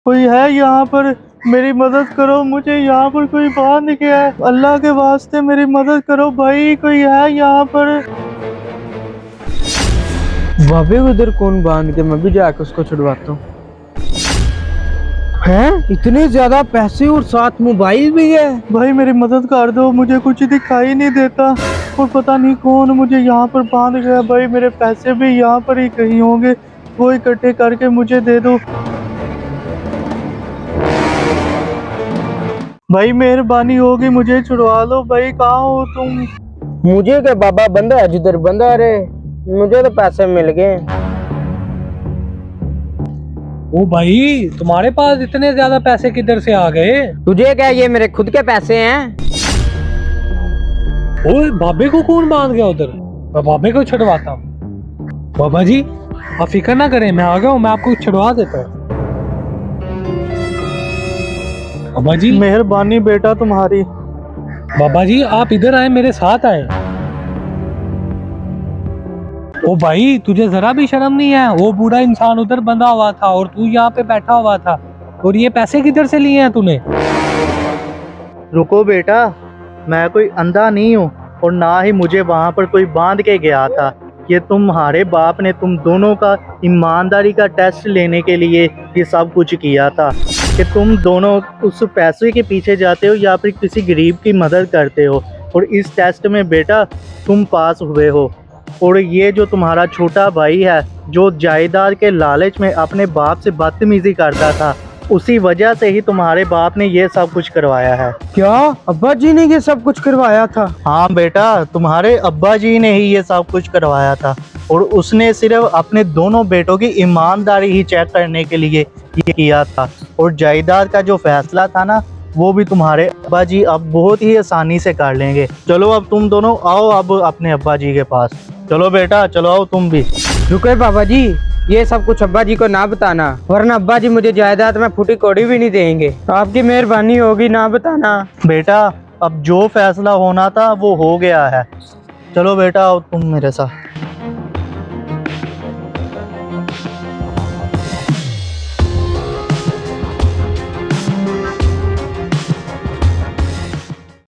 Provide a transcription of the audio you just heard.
कोई है यहाँ पर? मेरी मदद करो, मुझे यहाँ पर कोई बांध गया है। अल्लाह के वास्ते मेरी मदद करो भाई, कोई है यहाँ पर? बाबे उधर कौन बांध के, मैं भी जाकर उसको छुड़वाता हूँ। हैं इतने ज्यादा पैसे और साथ मोबाइल भी है। भाई मेरी मदद कर दो, मुझे कुछ दिखाई नहीं देता और पता नहीं कौन मुझे यहाँ पर बांध गया। भाई मेरे पैसे भी यहाँ पर ही कहीं होंगे, वो इकट्ठे करके मुझे दे दो। भाई मेहरबानी होगी, मुझे छुड़वा लो भाई। कहाँ हो तुम? मुझे क्या बाबा, बंदा है जिधर बंदा रे, मुझे तो पैसे मिल गए। ओ भाई, तुम्हारे पास इतने ज्यादा पैसे किधर से आ गए? तुझे क्या, ये मेरे खुद के पैसे हैं। ओए बाबे को कौन बांध गया उधर? मैं बाबे को छुड़वाता हूँ। बाबा जी आप फिक्र ना करें, मैं आ गया हूँ, मैं आपको छुड़वा देता हूँ। बाबा जी, मेहरबानी बेटा तुम्हारी। बाबा जी आप इधर आए, मेरे साथ आए। ओ भाई तुझे जरा भी शर्म नहीं है? वो बूढ़ा इंसान उधर बंधा हुआ था और तू यहाँ पे बैठा हुआ था, और ये पैसे किधर से लिए हैं तूने? रुको बेटा, मैं कोई अंधा नहीं हूँ और ना ही मुझे वहाँ पर कोई बांध के गया था। ये तुम्हारे बाप ने तुम दोनों का ईमानदारी का टेस्ट लेने के लिए ये सब कुछ किया था कि तुम दोनों उस पैसे के पीछे जाते हो या फिर किसी गरीब की मदद करते हो। और इस टेस्ट में बेटा तुम पास हुए हो। और ये जो तुम्हारा छोटा भाई है, जो जायदाद के लालच में अपने बाप से बदतमीजी करता था, उसी वजह से ही तुम्हारे बाप ने ये सब कुछ करवाया है। क्या अब्बा जी ने ये सब कुछ करवाया था? हाँ बेटा, तुम्हारे अब्बा जी ने ही ये सब कुछ करवाया था और उसने सिर्फ अपने दोनों बेटों की ईमानदारी ही चेक करने के लिए ये किया था। और जायदाद का जो फैसला था ना, वो भी तुम्हारे अब्बा जी अब बहुत ही आसानी से कर लेंगे। चलो अब तुम दोनों आओ अब अपने अब्बा जी के पास। चलो बेटा, चलो आओ तुम भी। रुको बाबा जी, ये सब कुछ अब्बा जी को ना बताना, वरना अब्बा जी मुझे जायदाद में फूटी कौड़ी भी नहीं देंगे। आपकी मेहरबानी होगी, ना बताना। बेटा अब जो फैसला होना था वो हो गया है। चलो बेटा आओ तुम मेरे साथ।